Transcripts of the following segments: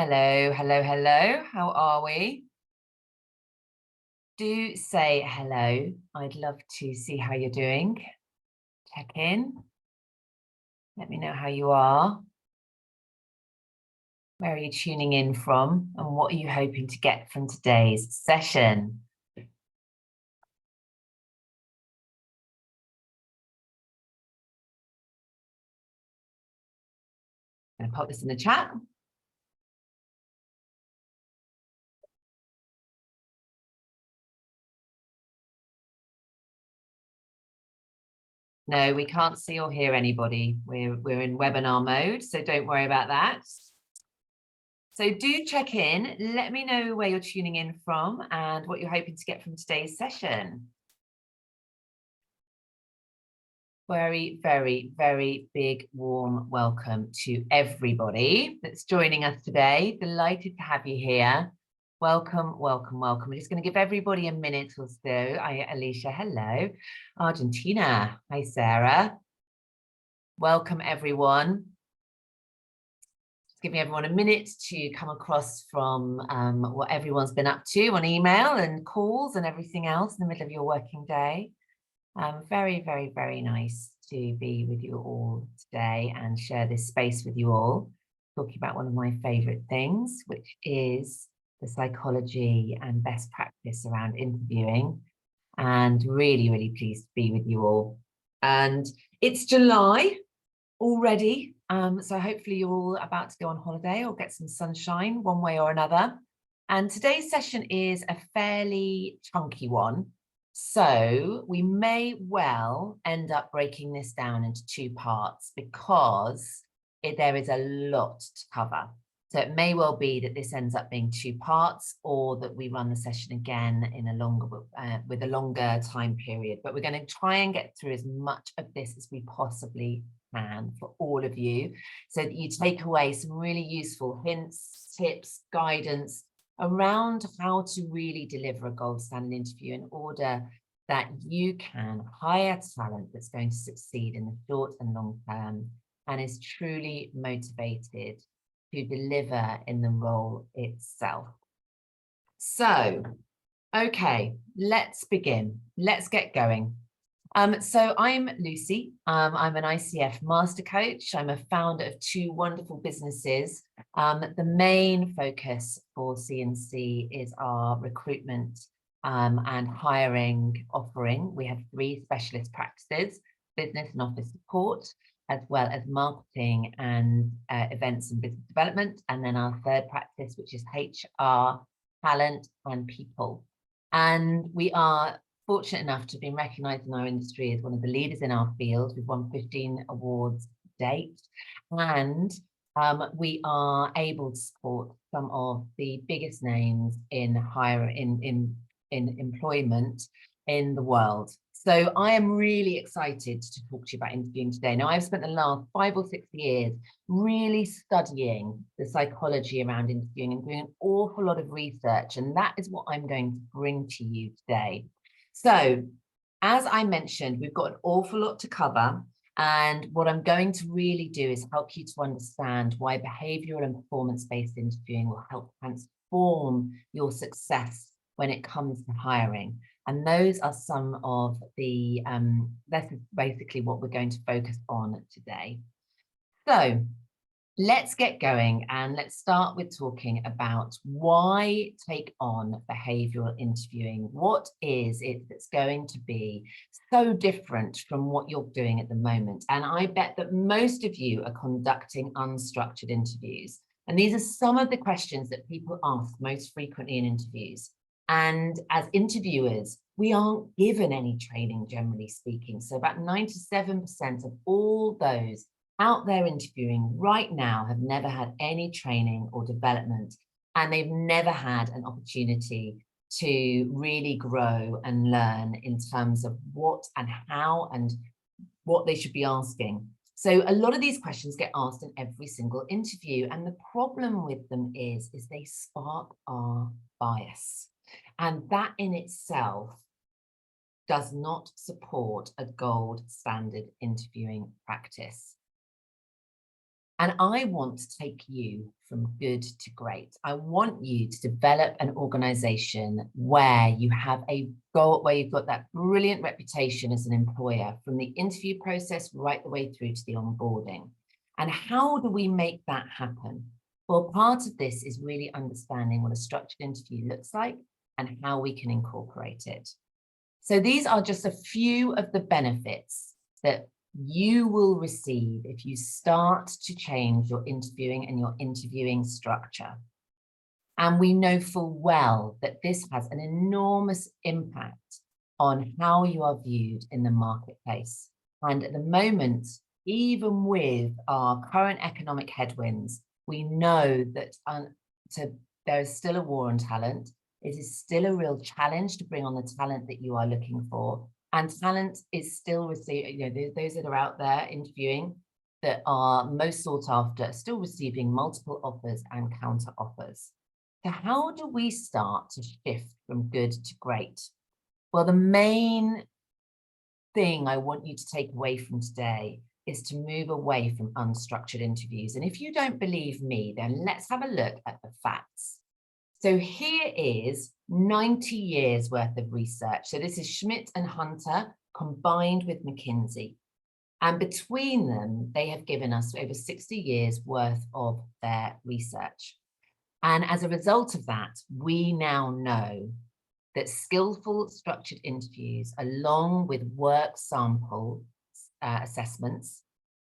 Hello, hello, hello. How are we? Do say hello. I'd love to see how you're doing. Check in. Let me know how you are. Where are you tuning in from? And what are you hoping to get from today's session? I'm going to pop this in the chat. No, we can't see or hear anybody. We're in webinar mode, so don't worry about that. So do check in. Let me know where you're tuning in from and what you're hoping to get from today's session. Very, very, very big, warm welcome to everybody that's joining us today. Delighted to have you here. Welcome, welcome, welcome. We're just going to give everybody a minute or so. Hi, Alicia. Hello. Argentina. Hi, Sarah. Welcome, everyone. Just giving everyone a minute to come across from what everyone's been up to on email and calls and everything else in the middle of your working day. Very, very, very nice to be with you all today and share this space with you all, talking about one of my favorite things, which is the psychology and best practice around interviewing, and really, really pleased to be with you all. And it's July already, so hopefully you're all about to go on holiday or get some sunshine one way or another. And today's session is a fairly chunky one. So we may well end up breaking this down into two parts because there is a lot to cover. So it may well be that this ends up being two parts, or that we run the session again in a longer, with a longer time period. But we're going to try and get through as much of this as we possibly can for all of you, so that you take away some really useful hints, tips, guidance around how to really deliver a gold standard interview in order that you can hire talent that's going to succeed in the short and long term and is truly motivated to deliver in the role itself. So, okay, let's begin. Let's get going. So I'm Lucy. I'm an ICF master coach. I'm a founder of two wonderful businesses. The main focus for C&C is our recruitment and hiring offering. We have three specialist practices: business and office support, as well as marketing and events and business development. And then our third practice, which is HR, talent and people. And we are fortunate enough to have been recognised in our industry as one of the leaders in our field. We've won 15 awards to date, and we are able to support some of the biggest names in employment in the world. So I am really excited to talk to you about interviewing today. Now, I've spent the last 5 or 6 years really studying the psychology around interviewing and doing an awful lot of research, and that is what I'm going to bring to you today. So, as I mentioned, we've got an awful lot to cover, and what I'm going to really do is help you to understand why behavioural and performance-based interviewing will help transform your success when it comes to hiring. And those are some of the, that's basically what we're going to focus on today. So let's get going, and let's start with talking about why take on behavioural interviewing. What is it that's going to be so different from what you're doing at the moment? And I bet that most of you are conducting unstructured interviews. And these are some of the questions that people ask most frequently in interviews. And as interviewers, we aren't given any training, generally speaking. So about 97% of all those out there interviewing right now have never had any training or development, and they've never had an opportunity to really grow and learn in terms of what and how and what they should be asking. So a lot of these questions get asked in every single interview, and the problem with them is they spark our bias, and that in itself does not support a gold standard interviewing practice. And I want to take you from good to great. I want you to develop an organization where you have a goal, where you've got that brilliant reputation as an employer, from the interview process right the way through to the onboarding. And how do we make that happen? Well, part of this is really understanding what a structured interview looks like and how we can incorporate it. So these are just a few of the benefits that you will receive if you start to change your interviewing and your interviewing structure. And we know full well that this has an enormous impact on how you are viewed in the marketplace. And at the moment, even with our current economic headwinds, we know that there is still a war on talent. It is still a real challenge to bring on the talent that you are looking for. And talent is still receiving, those that are out there interviewing that are most sought after are still receiving multiple offers and counter offers. So how do we start to shift from good to great? Well, the main thing I want you to take away from today is to move away from unstructured interviews. And if you don't believe me, then let's have a look at the facts. So here is 90 years worth of research. So this is Schmidt and Hunter combined with McKinsey. And between them, they have given us over 60 years worth of their research. And as a result of that, we now know that skillful structured interviews, along with work sample assessments,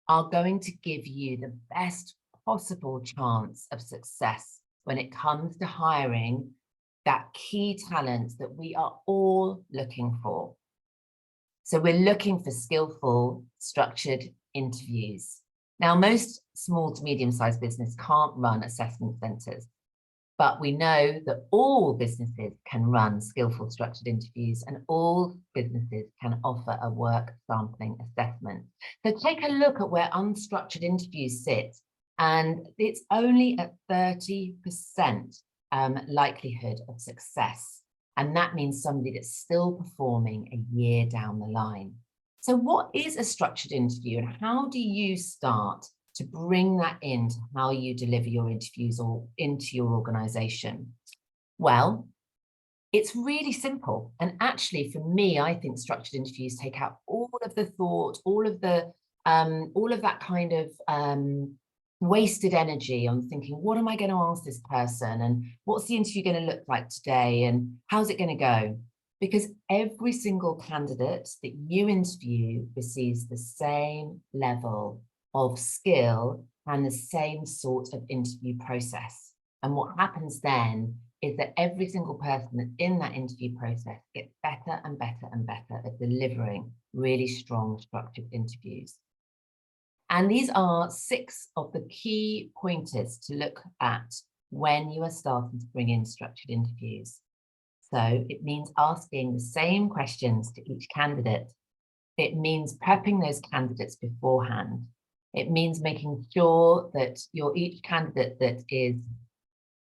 are going to give you the best possible chance of success when it comes to hiring that key talent that we are all looking for. So we're looking for skillful, structured interviews. Now, most small to medium-sized business can't run assessment centres, but we know that all businesses can run skillful, structured interviews, and all businesses can offer a work sampling assessment. So take a look at where unstructured interviews sit. And it's only at 30% likelihood of success. And that means somebody that's still performing a year down the line. So what is a structured interview, and how do you start to bring that into how you deliver your interviews or into your organization? Well, it's really simple. And actually, for me, I think structured interviews take out all of the thought, all of that kind of wasted energy on thinking, what am I going to ask this person? And what's the interview going to look like today? And how's it going to go? Because every single candidate that you interview receives the same level of skill and the same sort of interview process. And what happens then is that every single person that's in that interview process gets better and better and better at delivering really strong structured interviews. And these are 6 of the key pointers to look at when you are starting to bring in structured interviews. So it means asking the same questions to each candidate. It means prepping those candidates beforehand. It means making sure that each candidate that is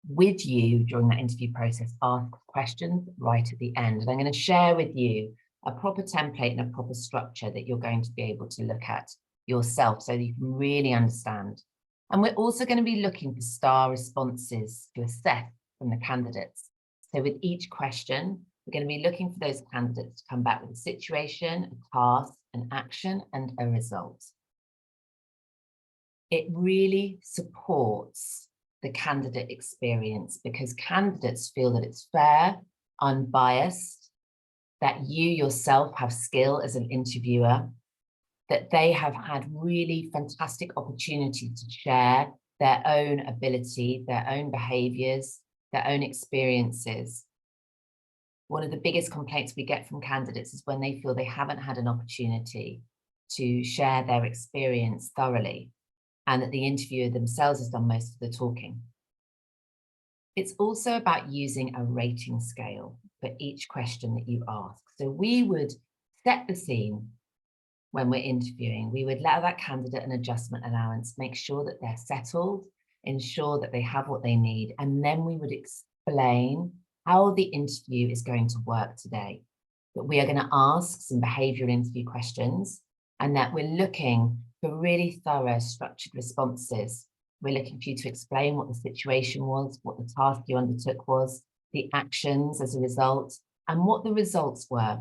with you during that interview process asks questions right at the end. And I'm going to share with you a proper template and a proper structure that you're going to be able to look at yourself so that you can really understand. And we're also going to be looking for star responses to assess from the candidates. So with each question, we're going to be looking for those candidates to come back with a situation, a task, an action, and a result. It really supports the candidate experience because candidates feel that it's fair, unbiased, that you yourself have skill as an interviewer, that they have had really fantastic opportunity to share their own ability, their own behaviours, their own experiences. One of the biggest complaints we get from candidates is when they feel they haven't had an opportunity to share their experience thoroughly and that the interviewer themselves has done most of the talking. It's also about using a rating scale for each question that you ask. So we would set the scene. When we're interviewing, we would allow that candidate an adjustment allowance, make sure that they're settled, ensure that they have what they need, and then we would explain how the interview is going to work today. That we are going to ask some behavioural interview questions and that we're looking for really thorough, structured responses. We're looking for you to explain what the situation was, what the task you undertook was, the actions as a result, and what the results were.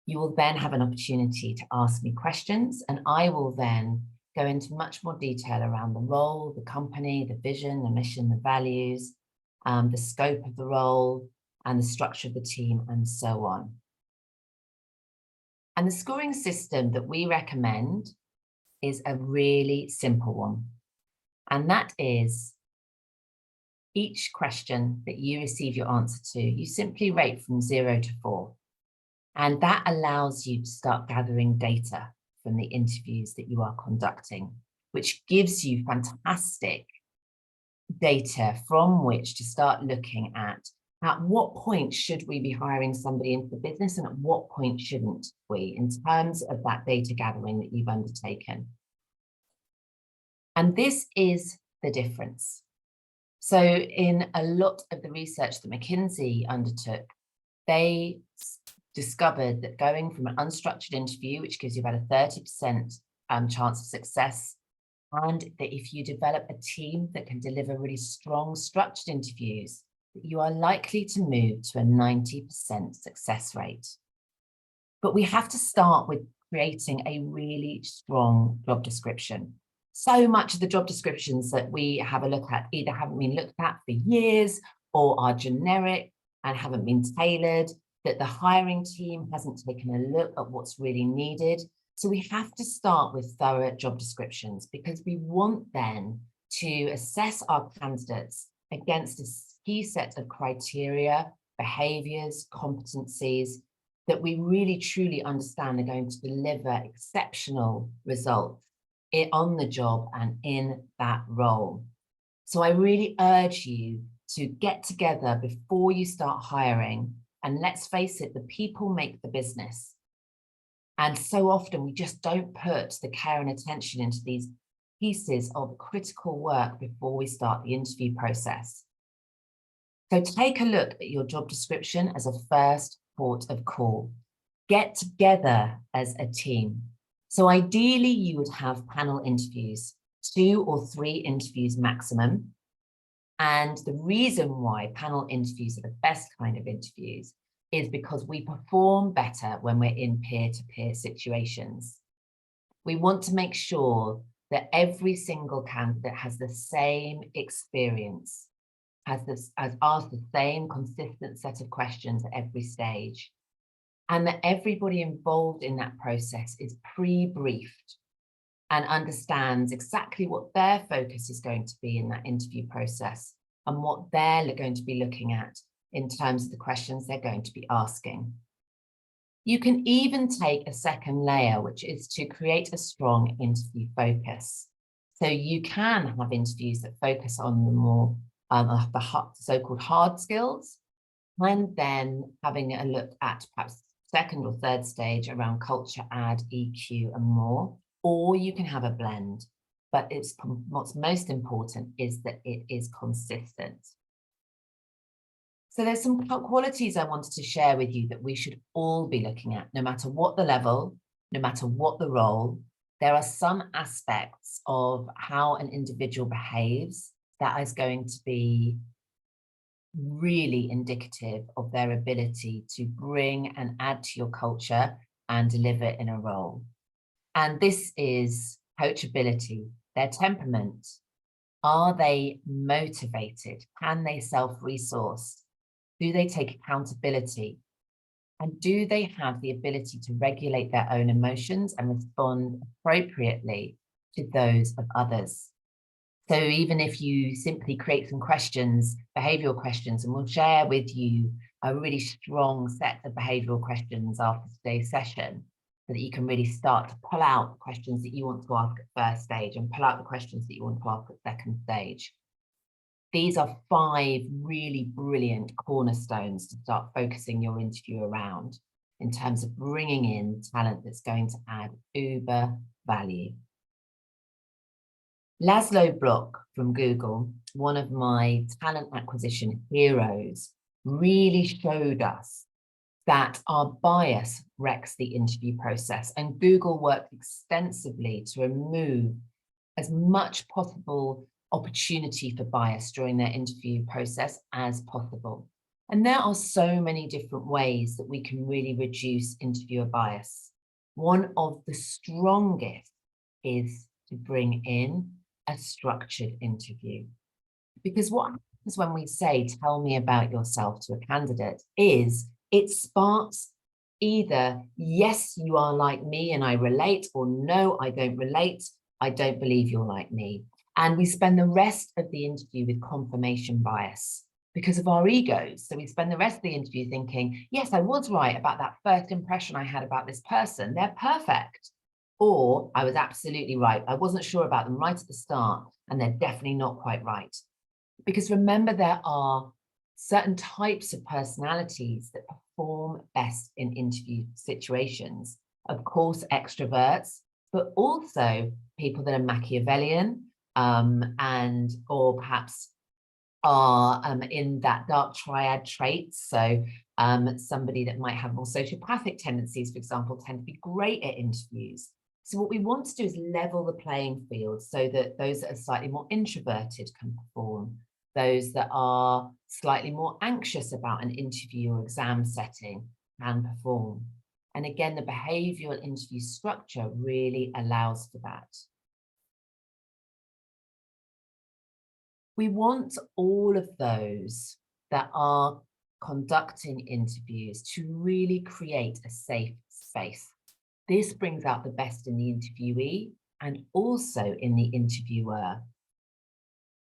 You will then have an opportunity to ask me questions, and I will then go into much more detail around the role, the company, the vision, the mission, the values, the scope of the role, and the structure of the team, and so on. And the scoring system that we recommend is a really simple one. And that is each question that you receive your answer to, you simply rate from 0 to 4. And that allows you to start gathering data from the interviews that you are conducting, which gives you fantastic data from which to start looking at what point should we be hiring somebody into the business and at what point shouldn't we, in terms of that data gathering that you've undertaken. And this is the difference. So in a lot of the research that McKinsey undertook, they discovered that going from an unstructured interview, which gives you about a 30% chance of success, and that if you develop a team that can deliver really strong structured interviews, that you are likely to move to a 90% success rate. But we have to start with creating a really strong job description. So much of the job descriptions that we have a look at either haven't been looked at for years or are generic and haven't been tailored, that the hiring team hasn't taken a look at what's really needed. So we have to start with thorough job descriptions, because we want then to assess our candidates against a key set of criteria, behaviours, competencies that we really truly understand are going to deliver exceptional results on the job and in that role. So I really urge you to get together before you start hiring, and let's face it, the people make the business. And so often we just don't put the care and attention into these pieces of critical work before we start the interview process. So take a look at your job description as a first port of call. Get together as a team. So ideally you would have panel interviews, 2 or 3 interviews maximum. And the reason why panel interviews are the best kind of interviews is because we perform better when we're in peer-to-peer situations. We want to make sure that every single candidate has the same experience, has asked the same consistent set of questions at every stage, and that everybody involved in that process is pre-briefed and understands exactly what their focus is going to be in that interview process and what they're going to be looking at in terms of the questions they're going to be asking. You can even take a second layer, which is to create a strong interview focus. So you can have interviews that focus on the more the so-called hard skills, and then having a look at perhaps second or third stage around culture, EQ and more, or you can have a blend. But what's most important is that it is consistent. So there's some qualities I wanted to share with you that we should all be looking at, no matter what the level, no matter what the role. There are some aspects of how an individual behaves that is going to be really indicative of their ability to bring and add to your culture and deliver in a role. And this is coachability, their temperament. Are they motivated? Can they self-resource? Do they take accountability? And do they have the ability to regulate their own emotions and respond appropriately to those of others? So even if you simply create some questions, behavioural questions, and we'll share with you a really strong set of behavioural questions after today's session, so that you can really start to pull out the questions that you want to ask at first stage and pull out the questions that you want to ask at second stage. These are 5 really brilliant cornerstones to start focusing your interview around in terms of bringing in talent that's going to add uber value. Laszlo Block from Google, one of my talent acquisition heroes, really showed us that our bias wrecks the interview process, and Google worked extensively to remove as much possible opportunity for bias during their interview process as possible. And there are so many different ways that we can really reduce interviewer bias. One of the strongest is to bring in a structured interview. Because what happens when we say, tell me about yourself to a candidate, is it sparks either, yes, you are like me and I relate, or no, I don't relate, I don't believe you're like me. And we spend the rest of the interview with confirmation bias because of our egos. So we spend the rest of the interview thinking, yes, I was right about that first impression I had about this person. They're perfect. Or I was absolutely right. I wasn't sure about them right at the start, and they're definitely not quite right. Because remember, there are certain types of personalities that perform best in interview situations. Of course, extroverts, but also people that are Machiavellian or perhaps are in that dark triad traits. So somebody that might have more sociopathic tendencies, for example, tend to be great at interviews. So what we want to do is level the playing field so that those that are slightly more introverted can perform. Those that are slightly more anxious about an interview or exam setting can perform. And again, the behavioural interview structure really allows for that. We want all of those that are conducting interviews to really create a safe space. This brings out the best in the interviewee and also in the interviewer.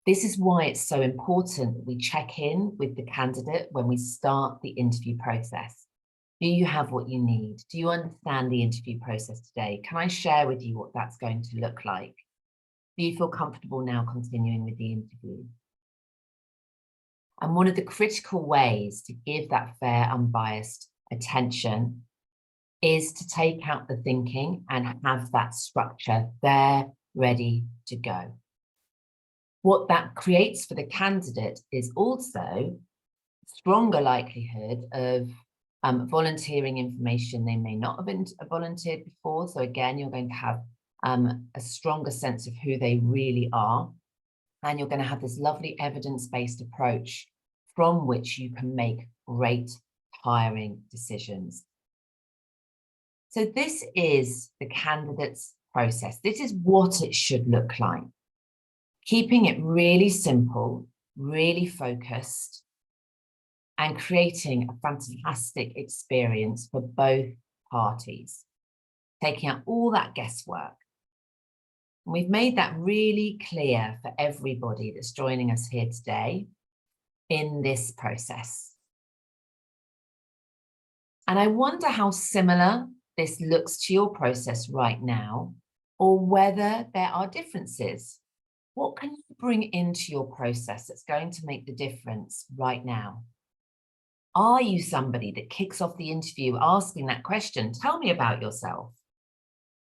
This is why it's so important that we check in with the candidate when we start the interview process. Do you have what you need? Do you understand the interview process today? Can I share with you what that's going to look like? Do you feel comfortable now continuing with the interview? And one of the critical ways to give that fair, unbiased attention is to take out the thinking and have that structure there, ready to go. What that creates for the candidate is also stronger likelihood of volunteering information they may not have been volunteered before. So again, you're going to have a stronger sense of who they really are. And you're going to have this lovely evidence-based approach from which you can make great hiring decisions. So this is the candidate's process. This is what it should look like. Keeping it really simple, really focused, and creating a fantastic experience for both parties. Taking out all that guesswork. And we've made that really clear for everybody that's joining us here today in this process. And I wonder how similar this looks to your process right now, or whether there are differences. What can you bring into your process that's going to make the difference right now? Are you somebody that kicks off the interview asking that question, tell me about yourself?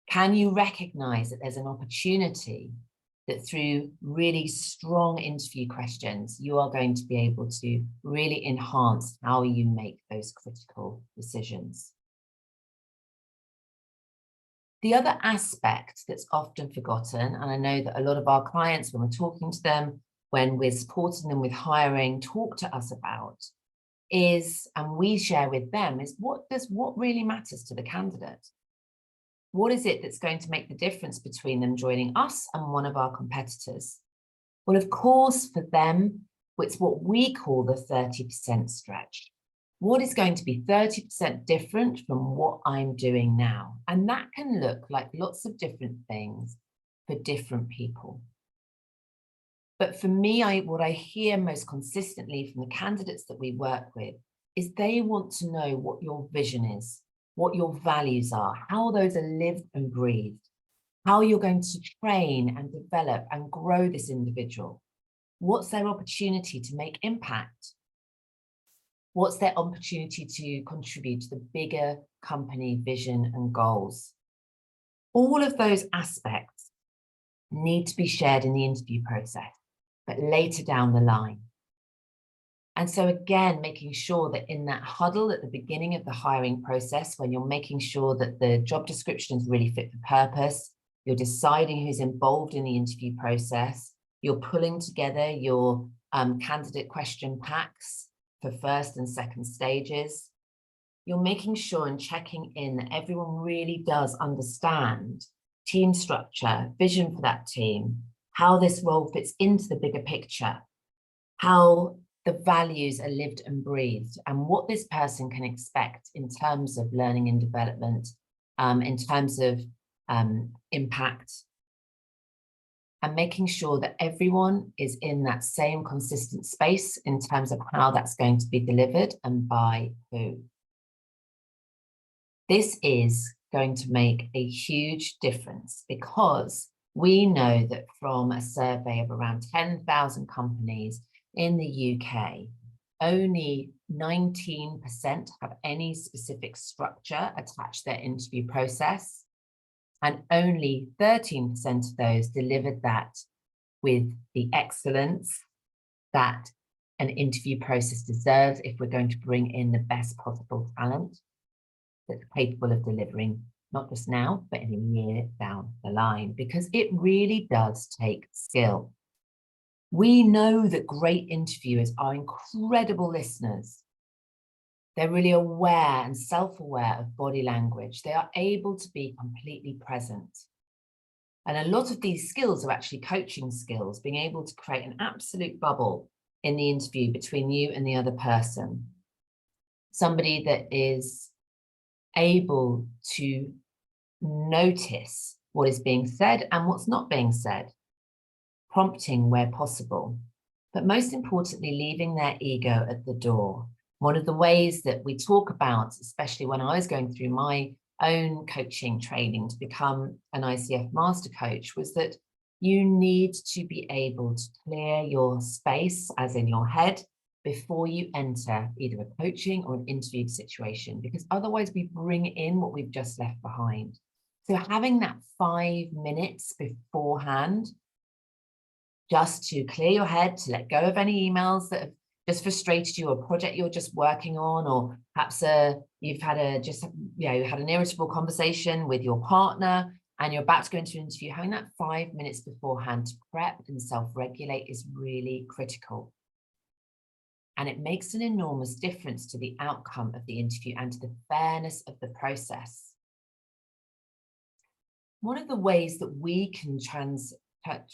Can you recognize that there's an opportunity that through really strong interview questions, you are going to be able to really enhance how you make those critical decisions? The other aspect that's often forgotten, and I know that a lot of our clients, when we're talking to them, when we're supporting them with hiring, talk to us about is, and we share with them, is what really matters to the candidate? What is it that's going to make the difference between them joining us and one of our competitors? Well, of course, for them, it's what we call the 30% stretch. What is going to be 30% different from what I'm doing now? And that can look like lots of different things for different people. But for me, what I hear most consistently from the candidates that we work with is they want to know what your vision is, what your values are, how those are lived and breathed, how you're going to train and develop and grow this individual. What's their opportunity to make impact? What's their opportunity to contribute to the bigger company vision and goals? All of those aspects need to be shared in the interview process, but later down the line. And so again, making sure that in that huddle at the beginning of the hiring process, when you're making sure that the job description is really fit for purpose, you're deciding who's involved in the interview process, you're pulling together your candidate question packs for first and second stages, you're making sure and checking in that everyone really does understand team structure, vision for that team, how this role fits into the bigger picture, how the values are lived and breathed, and what this person can expect in terms of learning and development, in terms of impact, and making sure that everyone is in that same consistent space in terms of how that's going to be delivered and by who. This is going to make a huge difference, because we know that from a survey of around 10,000 companies in the UK, only 19% have any specific structure attached to their interview process, and only 13% of those delivered that with the excellence that an interview process deserves if we're going to bring in the best possible talent that's capable of delivering, not just now, but in a year down the line, because it really does take skill. We know that great interviewers are incredible listeners. They're really aware and self-aware of body language. They are able to be completely present. And a lot of these skills are actually coaching skills, being able to create an absolute bubble in the interview between you and the other person. Somebody that is able to notice what is being said and what's not being said, prompting where possible, but most importantly, leaving their ego at the door. One of the ways that we talk about, especially when I was going through my own coaching training to become an ICF master coach, was that you need to be able to clear your space, as in your head, before you enter either a coaching or an interview situation, because otherwise we bring in what we've just left behind. So having that 5 minutes beforehand, just to clear your head, to let go of any emails that have just frustrated you, or a project you're just working on, or perhaps you've had an irritable conversation with your partner and you're about to go into an interview. Having that 5 minutes beforehand to prep and self-regulate is really critical. And it makes an enormous difference to the outcome of the interview and to the fairness of the process. One of the ways that we can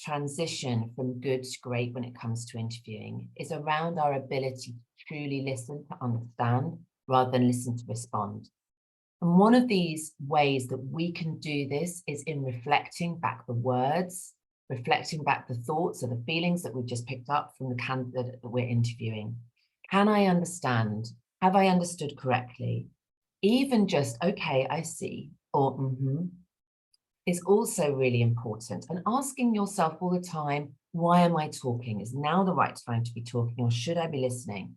transition from good to great when it comes to interviewing is around our ability to truly listen to understand rather than listen to respond. And one of these ways that we can do this is in reflecting back the words, reflecting back the thoughts or the feelings that we've just picked up from the candidate that we're interviewing. Can I understand? Have I understood correctly? Even just, okay, I see, or is also really important. And asking yourself all the time, why am I talking? Is now the right time to be talking, or should I be listening?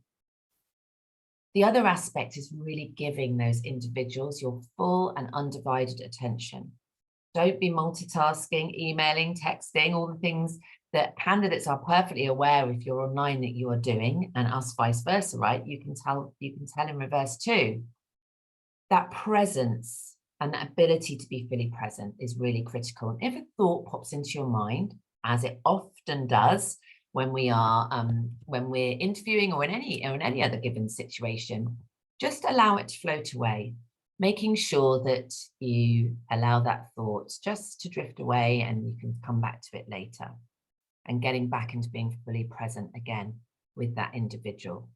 The other aspect is really giving those individuals your full and undivided attention. Don't be multitasking, emailing, texting, all the things that candidates are perfectly aware if you're online that you are doing, and us vice versa, right? You can tell in reverse too. That presence and that ability to be fully present is really critical. And if a thought pops into your mind, as it often does when we are when we're interviewing or in any other given situation, just allow it to float away, making sure that you allow that thought just to drift away and you can come back to it later, and getting back into being fully present again with that individual.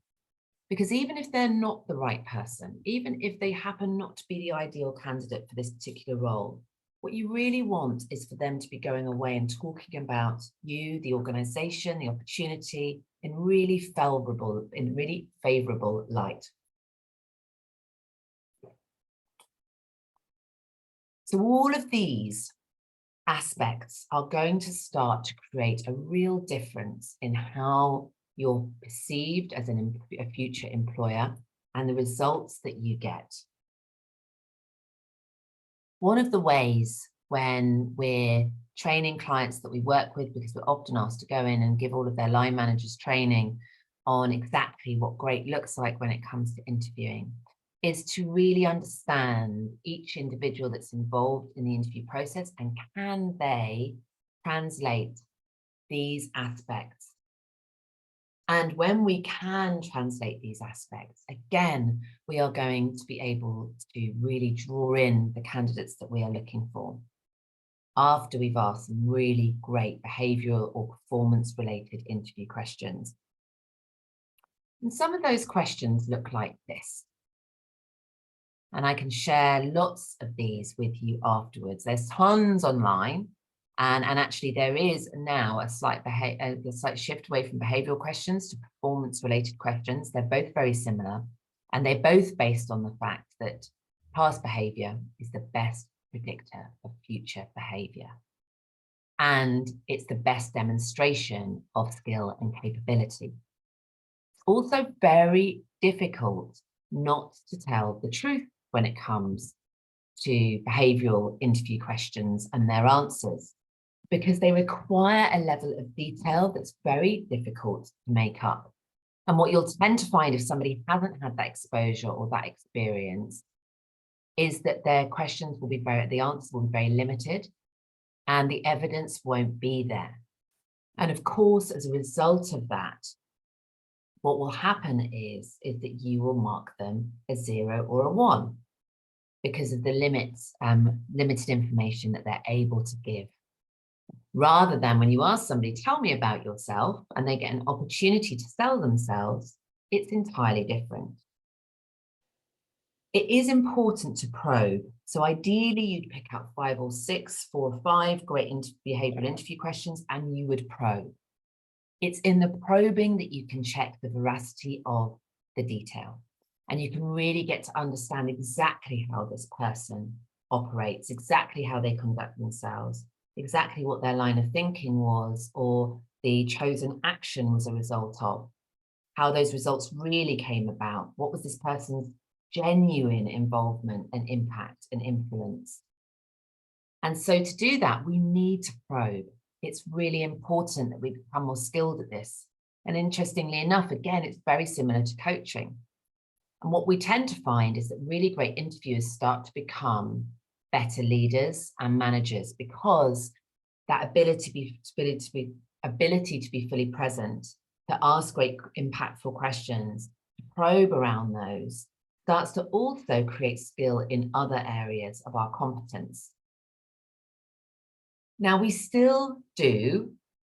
Because even if they're not the right person, even if they happen not to be the ideal candidate for this particular role, what you really want is for them to be going away and talking about you, the organization, the opportunity in really favorable light. So all of these aspects are going to start to create a real difference in how you're perceived as a future employer and the results that you get. One of the ways when we're training clients that we work with, because we're often asked to go in and give all of their line managers training, on exactly what great looks like when it comes to interviewing is to really understand each individual that's involved in the interview process, and can they translate these aspects. And when we can translate these aspects, again, we are going to be able to really draw in the candidates that we are looking for after we've asked some really great behavioural or performance-related interview questions. And some of those questions look like this. And I can share lots of these with you afterwards. There's tons online. And actually, there is now a slight shift away from behavioural questions to performance-related questions. They're both very similar. And they're both based on the fact that past behaviour is the best predictor of future behaviour. And it's the best demonstration of skill and capability. It's also very difficult not to tell the truth when it comes to behavioural interview questions and their answers, because they require a level of detail that's very difficult to make up. And what you'll tend to find if somebody hasn't had that exposure or that experience is that their questions will be the answers will be very limited and the evidence won't be there. And of course, as a result of that, what will happen is that you will mark them a 0 or a 1 because of the limited information that they're able to give. Rather than when you ask somebody, tell me about yourself, and they get an opportunity to sell themselves, it's entirely different. It is important to probe. So ideally, you'd pick up 4 or 5 great behavioural interview questions, and you would probe. It's in the probing that you can check the veracity of the detail. And you can really get to understand exactly how this person operates, exactly how they conduct themselves, exactly what their line of thinking was, or the chosen action was a result of, how those results really came about, what was this person's genuine involvement and impact and influence. And so to do that, we need to probe. It's really important that we become more skilled at this. And interestingly enough, again, it's very similar to coaching. And what we tend to find is that really great interviewers start to become better leaders and managers, because that ability to be fully present, to ask great impactful questions, to probe around those, starts to also create skill in other areas of our competence. Now, we still do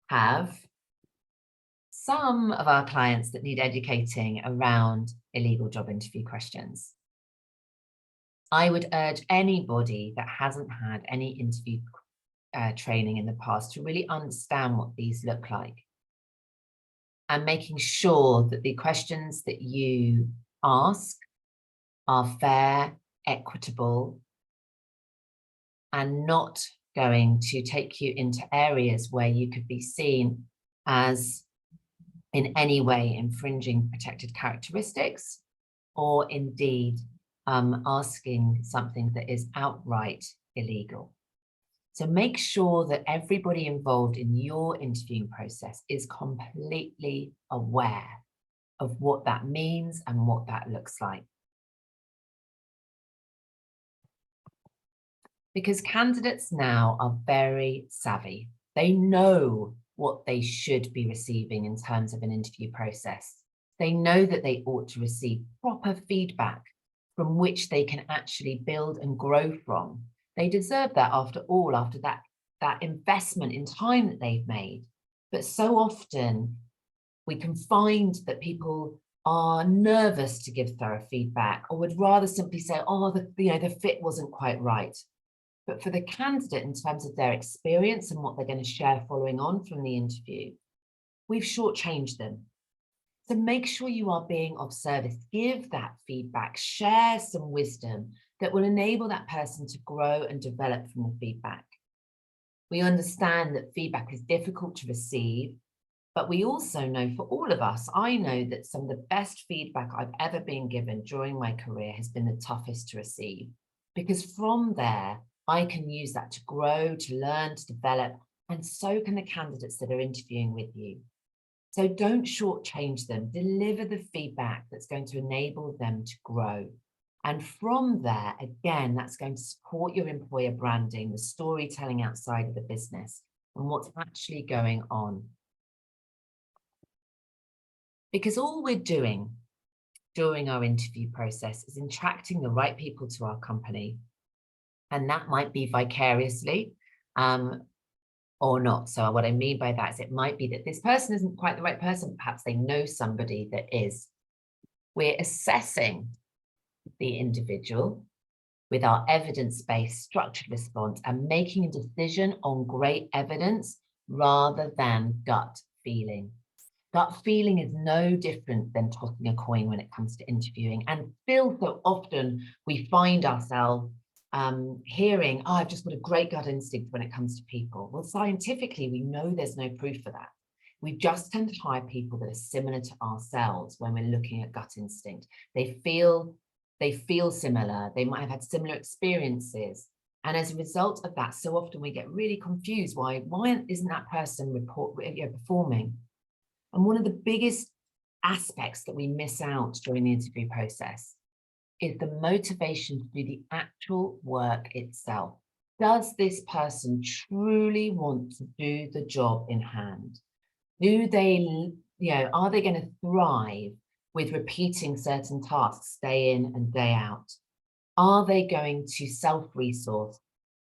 have some of our clients that need educating around illegal job interview questions. I would urge anybody that hasn't had any interview training in the past to really understand what these look like, and making sure that the questions that you ask are fair, equitable, and not going to take you into areas where you could be seen as in any way infringing protected characteristics, or indeed asking something that is outright illegal. So make sure that everybody involved in your interviewing process is completely aware of what that means and what that looks like. Because candidates now are very savvy. They know what they should be receiving in terms of an interview process. They know that they ought to receive proper feedback from which they can actually build and grow from. They deserve that after all, after that investment in time that they've made. But so often we can find that people are nervous to give thorough feedback, or would rather simply say, oh, the fit wasn't quite right. But for the candidate, in terms of their experience and what they're going to share following on from the interview, we've shortchanged them. So make sure you are being of service. Give that feedback, share some wisdom that will enable that person to grow and develop from the feedback. We understand that feedback is difficult to receive, but we also know, for all of us, I know that some of the best feedback I've ever been given during my career has been the toughest to receive, because from there, I can use that to grow, to learn, to develop, and so can the candidates that are interviewing with you. So don't shortchange them. Deliver the feedback that's going to enable them to grow. And from there, again, that's going to support your employer branding, the storytelling outside of the business, and what's actually going on. Because all we're doing during our interview process is attracting the right people to our company. And that might be vicariously or not. So what I mean by that is it might be that this person isn't quite the right person. Perhaps they know somebody that is. We're assessing the individual with our evidence-based structured response and making a decision on great evidence rather than gut feeling. Gut feeling is no different than tossing a coin when it comes to interviewing. And still so often we find ourselves hearing, oh, I've just got a great gut instinct when it comes to people. Well, scientifically, we know there's no proof for that. We just tend to hire people that are similar to ourselves when we're looking at gut instinct. They feel similar. They might have had similar experiences. And as a result of that, so often we get really confused. Why isn't that person performing? And one of the biggest aspects that we miss out during the interview process is the motivation to do the actual work itself. Does this person truly want to do the job in hand? Do they, are they going to thrive with repeating certain tasks day in and day out? Are they going to self-resource?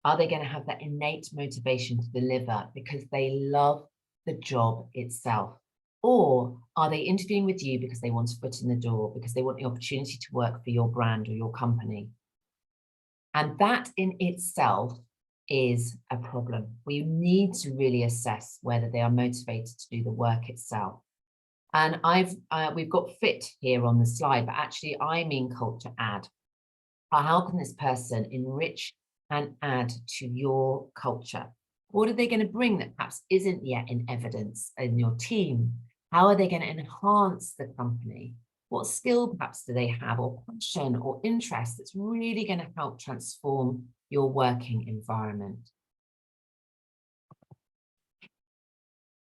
Are they going to have that innate motivation to deliver because they love the job itself? Or are they interviewing with you because they want a foot in the door, because they want the opportunity to work for your brand or your company? And that in itself is a problem. We need to really assess whether they are motivated to do the work itself. And we've got fit here on the slide, but actually I mean culture add. How can this person enrich and add to your culture? What are they going to bring that perhaps isn't yet in evidence in your team? How are they going to enhance the company? What skill perhaps do they have, or passion or interest that's really going to help transform your working environment?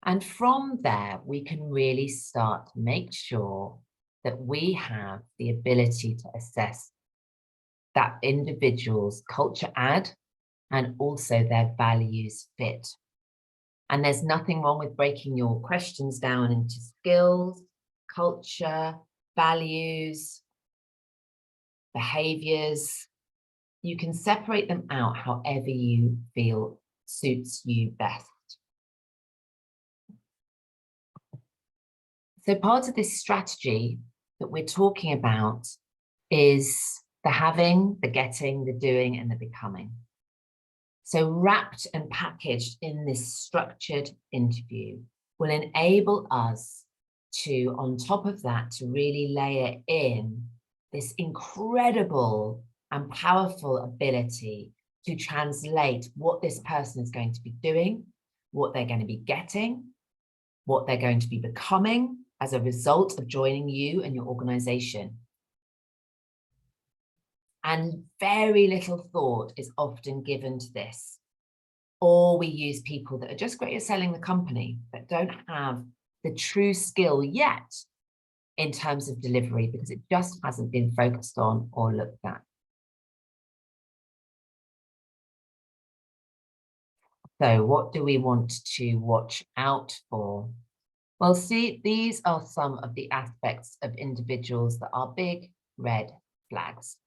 And from there, we can really start to make sure that we have the ability to assess that individual's culture add and also their values fit. And there's nothing wrong with breaking your questions down into skills, culture, values, behaviors. You can separate them out however you feel suits you best. So part of this strategy that we're talking about is the having, the getting, the doing, and the becoming. So wrapped and packaged in this structured interview will enable us to, on top of that, to really layer in this incredible and powerful ability to translate what this person is going to be doing, what they're going to be getting, what they're going to be becoming as a result of joining you and your organization. And very little thought is often given to this. Or we use people that are just great at selling the company, but don't have the true skill yet in terms of delivery because it just hasn't been focused on or looked at. So what do we want to watch out for? Well, see, these are some of the aspects of individuals that are big red flags.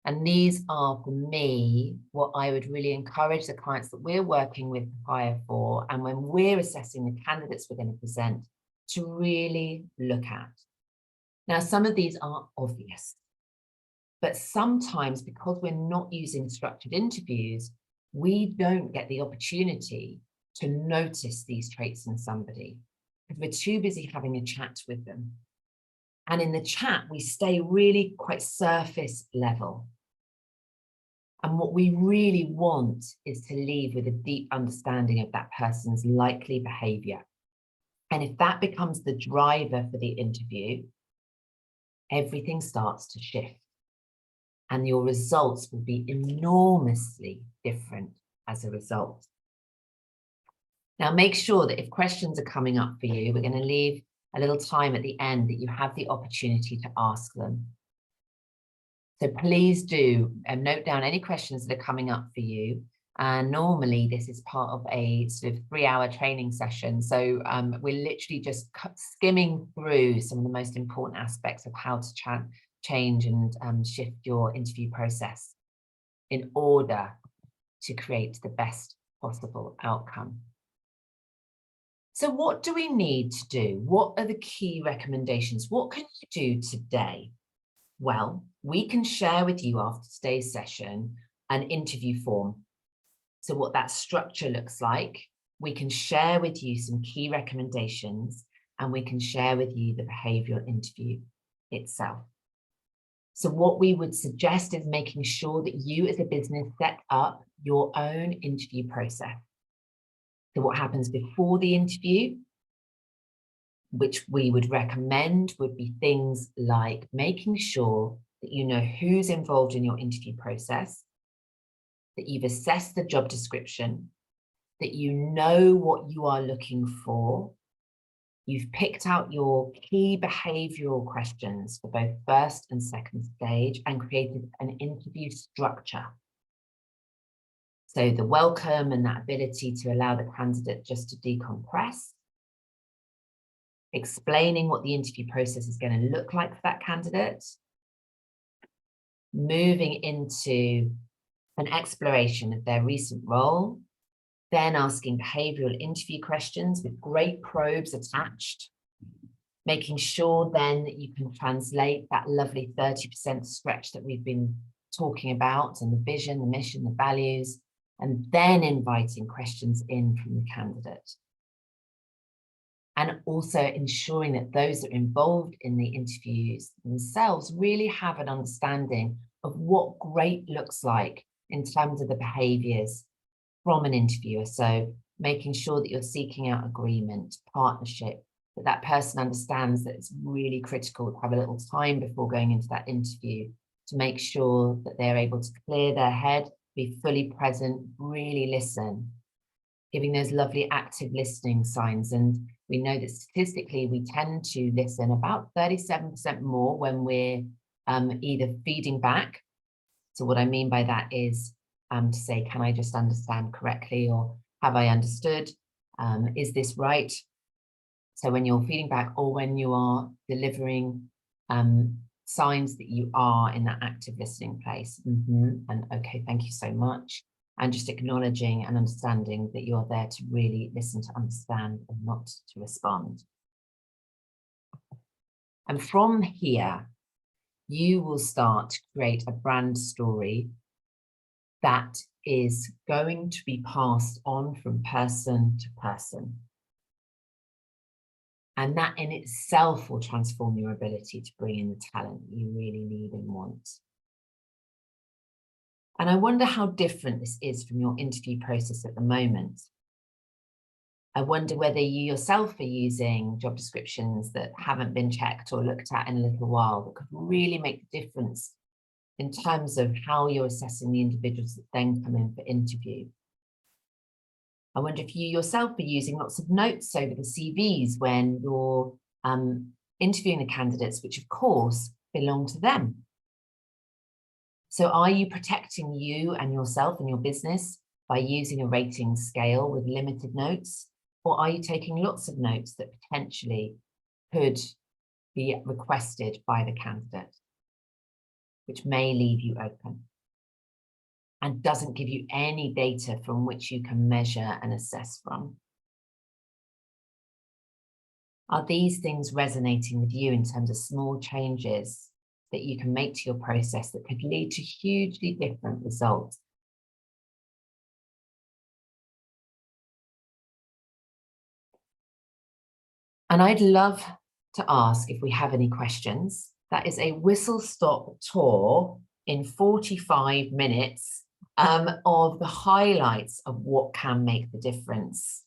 And these are, for me, what I would really encourage the clients that we're working with to hire for, and when we're assessing the candidates we're going to present, to really look at. Now, some of these are obvious, but sometimes because we're not using structured interviews, we don't get the opportunity to notice these traits in somebody because we're too busy having a chat with them. And in the chat, we stay really quite surface level. And what we really want is to leave with a deep understanding of that person's likely behavior. And if that becomes the driver for the interview, everything starts to shift. And your results will be enormously different as a result. Now, make sure that if questions are coming up for you, we're going to leave a little time at the end that you have the opportunity to ask them. So please do note down any questions that are coming up for you. And normally this is part of a sort of 3-hour training session. So we're literally just skimming through some of the most important aspects of how to change and shift your interview process in order to create the best possible outcome. So what do we need to do? What are the key recommendations? What can you do today? Well, we can share with you after today's session an interview form. So what that structure looks like, we can share with you some key recommendations, and we can share with you the behavioural interview itself. So what we would suggest is making sure that you as a business set up your own interview process. So what happens before the interview, which we would recommend, would be things like making sure that you know who's involved in your interview process, that you've assessed the job description, that you know what you are looking for, you've picked out your key behavioural questions for both first and second stage, and created an interview structure. So the welcome and that ability to allow the candidate just to decompress, explaining what the interview process is going to look like for that candidate, moving into an exploration of their recent role, then asking behavioural interview questions with great probes attached, making sure then that you can translate that lovely 30% stretch that we've been talking about, and the vision, the mission, the values, and then inviting questions in from the candidate. And also ensuring that those that are involved in the interviews themselves really have an understanding of what great looks like in terms of the behaviours from an interviewer. So making sure that you're seeking out agreement, partnership, that that person understands that it's really critical to have a little time before going into that interview to make sure that they're able to clear their head, be fully present, really listen, giving those lovely active listening signs. And we know that statistically we tend to listen about 37% more when we're either feeding back. So what I mean by that is to say, can I just understand correctly, or have I understood? Is this right? So when you're feeding back, or when you are delivering signs that you are in that active listening place. And okay, thank you so much. And just acknowledging and understanding that you're there to really listen, to understand, and not to respond. And from here, you will start to create a brand story that is going to be passed on from person to person. And that in itself will transform your ability to bring in the talent that you really need and want. And I wonder how different this is from your interview process at the moment. I wonder whether you yourself are using job descriptions that haven't been checked or looked at in a little while, that could really make the difference in terms of how you're assessing the individuals that then come in for interview. I wonder if you yourself are using lots of notes over the CVs when you're interviewing the candidates, which of course belong to them. So are you protecting you and yourself and your business by using a rating scale with limited notes? Or are you taking lots of notes that potentially could be requested by the candidate, which may leave you open and doesn't give you any data from which you can measure and assess from? Are these things resonating with you in terms of small changes that you can make to your process that could lead to hugely different results? And I'd love to ask if we have any questions. That is a whistle-stop tour in 45 minutes of the highlights of what can make the difference.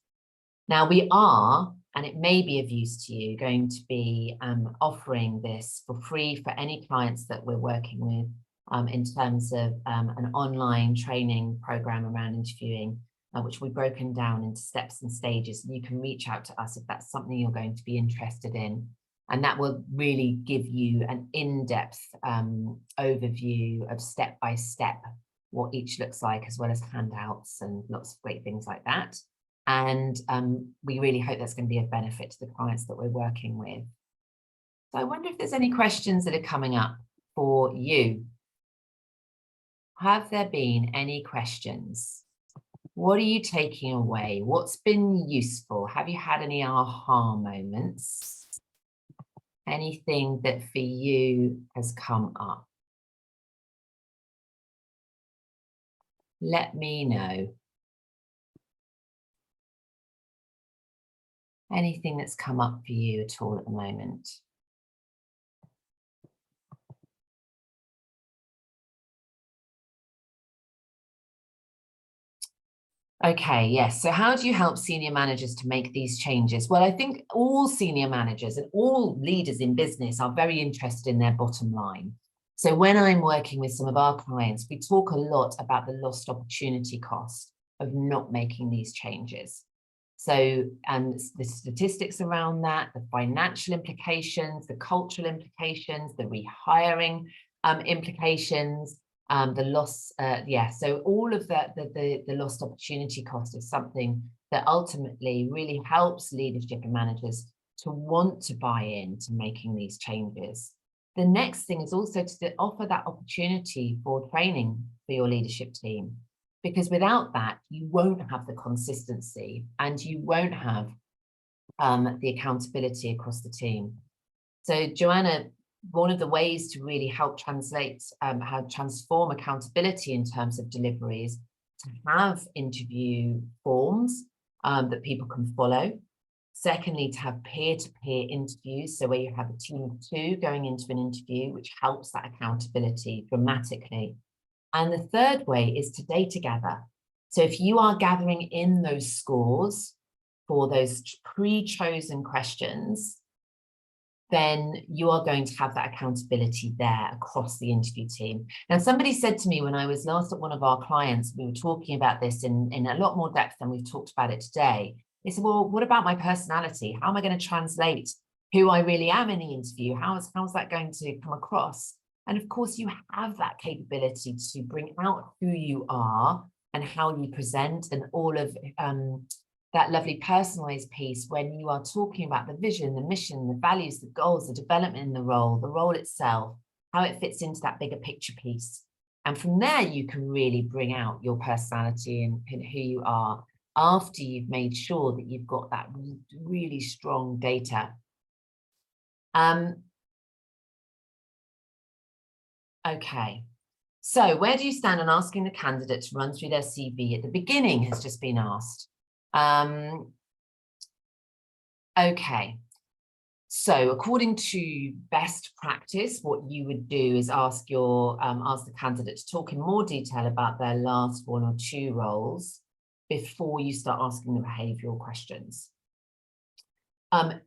Now we are, and it may be of use to you, going to be offering this for free for any clients that we're working with in terms of an online training program around interviewing. which we've broken down into steps and stages. And you can reach out to us if that's something you're going to be interested in. And that will really give you an in-depth overview of step by step what each looks like, as well as handouts and lots of great things like that. And we really hope that's going to be of benefit to the clients that we're working with. So I wonder if there's any questions that are coming up for you. Have there been any questions? What are you taking away? What's been useful? Have you had any aha moments? Anything that for you has come up? Let me know. Anything that's come up for you at all at the moment? Okay, yes. So how do you help senior managers to make these changes? Well, I think all senior managers and all leaders in business are very interested in their bottom line. So when I'm working with some of our clients, we talk a lot about the lost opportunity cost of not making these changes. So, and the statistics around that, the financial implications, the cultural implications, the rehiring implications, the loss, so all of that, the lost opportunity cost is something that ultimately really helps leadership and managers to want to buy into making these changes. The next thing is also to offer that opportunity for training for your leadership team, because without that, you won't have the consistency and you won't have the accountability across the team. So Joanna, one of the ways to really help transform accountability in terms of deliveries, to have interview forms that people can follow. Secondly, to have peer-to-peer interviews, so where you have a team of 2 going into an interview, which helps that accountability dramatically. And the third way is to data gather. So if you are gathering in those scores for those pre-chosen questions, then you are going to have that accountability there across the interview team. Now, somebody said to me when I was last at one of our clients, we were talking about this in a lot more depth than we've talked about it today. They said, well, what about my personality? How am I going to translate who I really am in the interview? How's that going to come across? And of course, you have that capability to bring out who you are and how you present, and all of that lovely personalized piece when you are talking about the vision, the mission, the values, the goals, the development in the role itself, how it fits into that bigger picture piece. And from there, you can really bring out your personality and who you are after you've made sure that you've got that really strong data. Okay, so where do you stand on asking the candidate to run through their CV at the beginning has just been asked. Okay, so according to best practice, what you would do is ask the candidate to talk in more detail about their last 1 or 2 roles before you start asking the behavioural questions.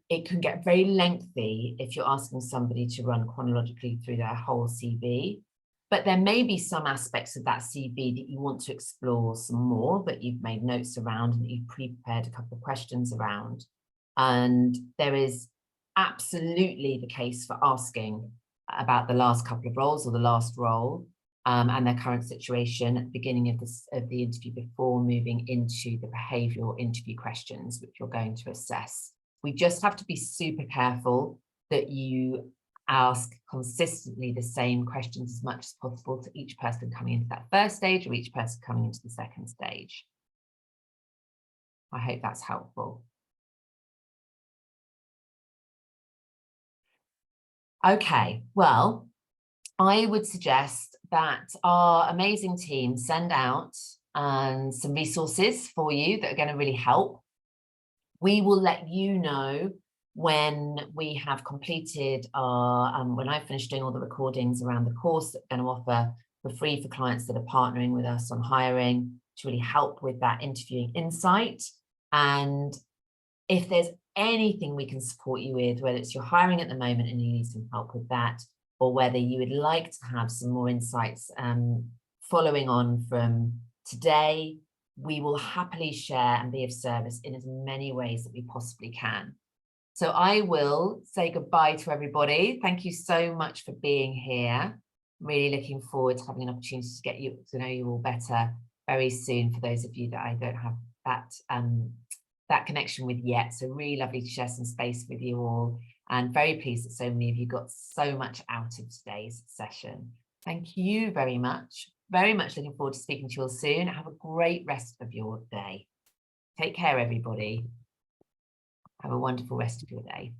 It can get very lengthy if you're asking somebody to run chronologically through their whole CV, but there may be some aspects of that CV that you want to explore some more, that you've made notes around and that you've pre-prepared a couple of questions around. And there is absolutely the case for asking about the last couple of roles or the last role and their current situation at the beginning of the interview before moving into the behavioural interview questions, which you're going to assess. We just have to be super careful that you ask consistently the same questions as much as possible to each person coming into that first stage or each person coming into the second stage. I hope that's helpful. Okay, well, I would suggest that our amazing team send out some resources for you that are going to really help. We will let you know when we have completed our, when I've finished doing all the recordings around the course that we're going to offer for free for clients that are partnering with us on hiring to really help with that interviewing insight. And if there's anything we can support you with, whether it's you're hiring at the moment and you need some help with that, or whether you would like to have some more insights following on from today, we will happily share and be of service in as many ways that we possibly can. So I will say goodbye to everybody. Thank you so much for being here. Really looking forward to having an opportunity to get you to know you all better very soon, for those of you that I don't have that connection with yet. So really lovely to share some space with you all, and very pleased that so many of you got so much out of today's session. Thank you very much. Very much looking forward to speaking to you all soon. Have a great rest of your day. Take care, everybody. Have a wonderful rest of your day.